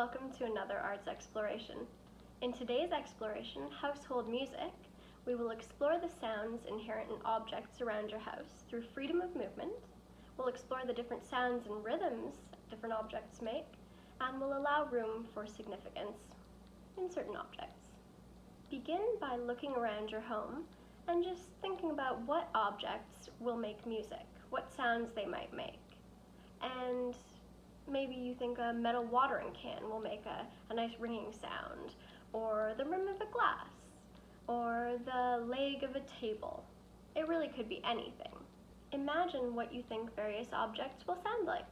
Welcome to another arts exploration. In today's exploration, Household Music, we will explore the sounds inherent in objects around your house through freedom of movement. We'll explore the different sounds and rhythms different objects make, and we'll allow room for significance in certain objects. Begin by looking around your home and just thinking about what objects will make music, what sounds they might make. And maybe you think a metal watering can will make a nice ringing sound, or the rim of a glass, or the leg of a table. It really could be anything. Imagine what you think various objects will sound like,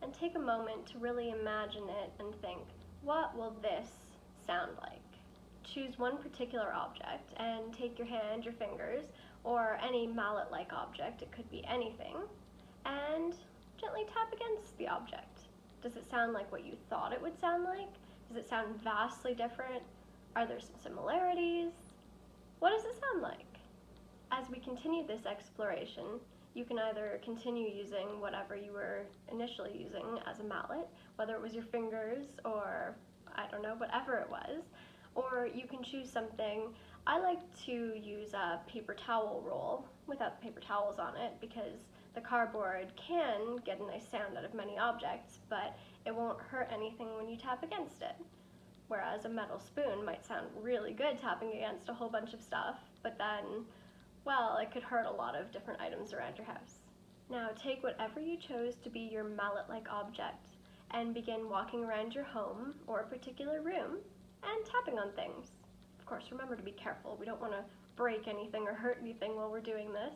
and take a moment to really imagine it and think, what will this sound like? Choose one particular object and take your hand, your fingers, or any mallet-like object, it could be anything, and gently tap against the object. Does it sound like what you thought it would sound like? Does it sound vastly different? Are there some similarities? What does it sound like? As we continue this exploration, you can either continue using whatever you were initially using as a mallet, whether it was your fingers or, I don't know, whatever it was, or you can choose something. I like to use a paper towel roll without the paper towels on it because the cardboard can get a nice sound out of many objects, but it won't hurt anything when you tap against it. Whereas a metal spoon might sound really good tapping against a whole bunch of stuff, but then, well, it could hurt a lot of different items around your house. Now take whatever you chose to be your mallet-like object and begin walking around your home or a particular room and tapping on things. Of course, remember to be careful. We don't want to break anything or hurt anything while we're doing this.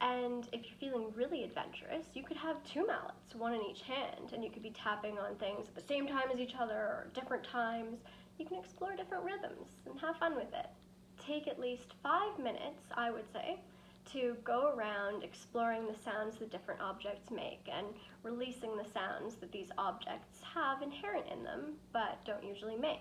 And if you're feeling really adventurous, you could have two mallets, one in each hand, and you could be tapping on things at the same time as each other or different times. You can explore different rhythms and have fun with it. Take at least 5 minutes, I would say, to go around exploring the sounds that different objects make and releasing the sounds that these objects have inherent in them but don't usually make.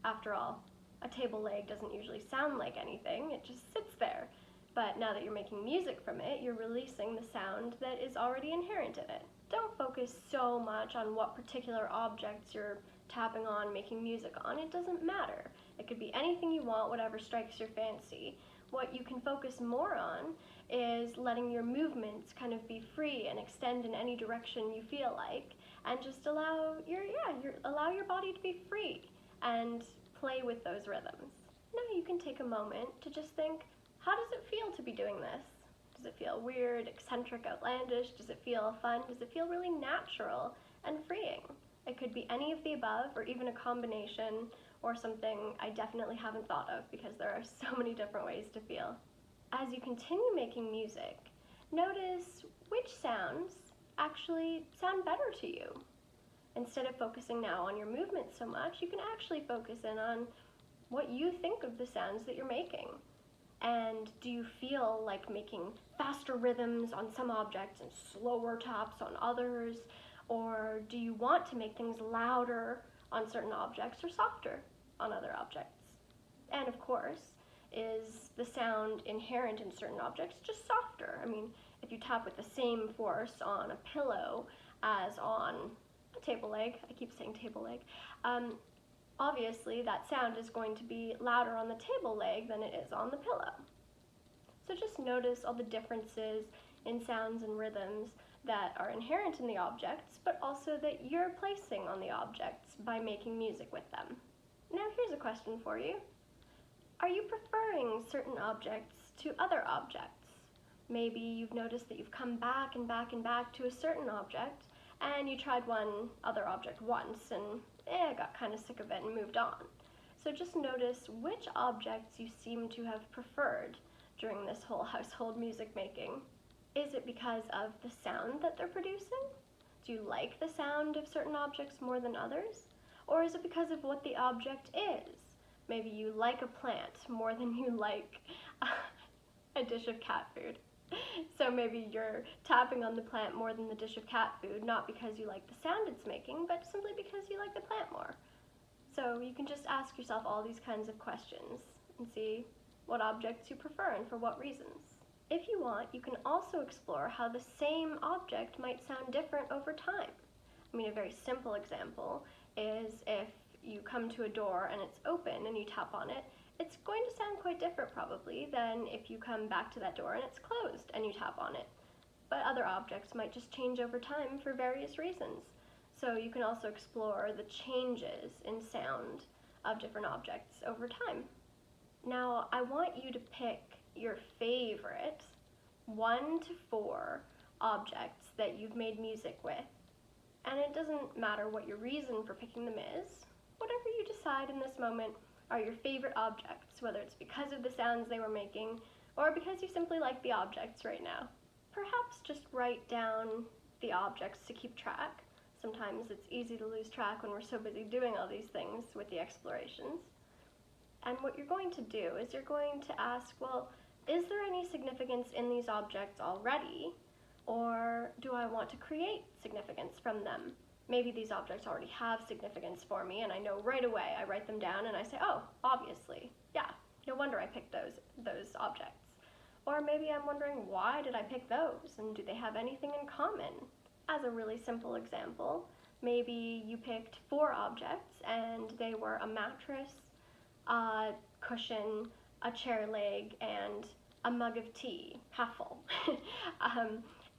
After all, a table leg doesn't usually sound like anything, it just sits there. But now that you're making music from it, you're releasing the sound that is already inherent in it. Don't focus so much on what particular objects you're tapping on, making music on. It doesn't matter. It could be anything you want, whatever strikes your fancy. What you can focus more on is letting your movements kind of be free and extend in any direction you feel like, and just allow your body to be free and play with those rhythms. Now you can take a moment to just think, how does it feel to be doing this? Does it feel weird, eccentric, outlandish? Does it feel fun? Does it feel really natural and freeing? It could be any of the above or even a combination or something I definitely haven't thought of because there are so many different ways to feel. As you continue making music, notice which sounds actually sound better to you. Instead of focusing now on your movement so much, you can actually focus in on what you think of the sounds that you're making. And do you feel like making faster rhythms on some objects and slower taps on others? Or do you want to make things louder on certain objects or softer on other objects? And of course, is the sound inherent in certain objects just softer? I mean, if you tap with the same force on a pillow as on a table leg, I keep saying table leg, obviously that sound is going to be louder on the table leg than it is on the pillow. So just notice all the differences in sounds and rhythms that are inherent in the objects, but also that you're placing on the objects by making music with them. Now here's a question for you. Are you preferring certain objects to other objects? Maybe you've noticed that you've come back and back and back to a certain object, and you tried one other object once and got kind of sick of it and moved on. So just notice which objects you seem to have preferred during this whole household music making. Is it because of the sound that they're producing? Do you like the sound of certain objects more than others? Or is it because of what the object is? Maybe you like a plant more than you like a dish of cat food. So maybe you're tapping on the plant more than the dish of cat food, not because you like the sound it's making, but simply because you like the plant more. So you can just ask yourself all these kinds of questions and see what objects you prefer and for what reasons. If you want, you can also explore how the same object might sound different over time. I mean, a very simple example is if you come to a door and it's open and you tap on it, it's going to sound quite different probably than if you come back to that door and it's closed and you tap on it. But other objects might just change over time for various reasons. So you can also explore the changes in sound of different objects over time. Now, I want you to pick your favorite 1 to 4 objects that you've made music with. And it doesn't matter what your reason for picking them is. Whatever you decide in this moment are your favorite objects, whether it's because of the sounds they were making or because you simply like the objects right now. Perhaps just write down the objects to keep track. Sometimes it's easy to lose track when we're so busy doing all these things with the explorations. And what you're going to do is you're going to ask, well, is there any significance in these objects already? Or do I want to create significance from them? Maybe these objects already have significance for me and I know right away. I write them down and I say, oh, obviously, yeah, no wonder I picked those objects. Or maybe I'm wondering, why did I pick those and do they have anything in common? As a really simple example, maybe you picked 4 objects and they were a mattress, a cushion, a chair leg, and a mug of tea, half full.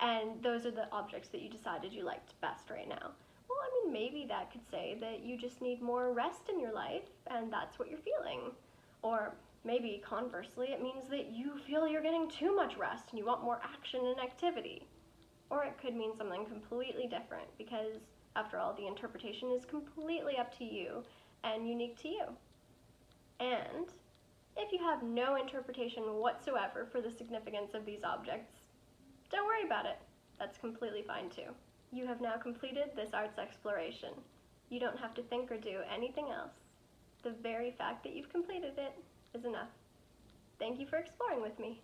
And those are the objects that you decided you liked best right now. Well, I mean, maybe that could say that you just need more rest in your life, and that's what you're feeling. Or maybe conversely, it means that you feel you're getting too much rest and you want more action and activity. Or it could mean something completely different, because after all, the interpretation is completely up to you and unique to you. And if you have no interpretation whatsoever for the significance of these objects, don't worry about it. That's completely fine too. You have now completed this arts exploration. You don't have to think or do anything else. The very fact that you've completed it is enough. Thank you for exploring with me.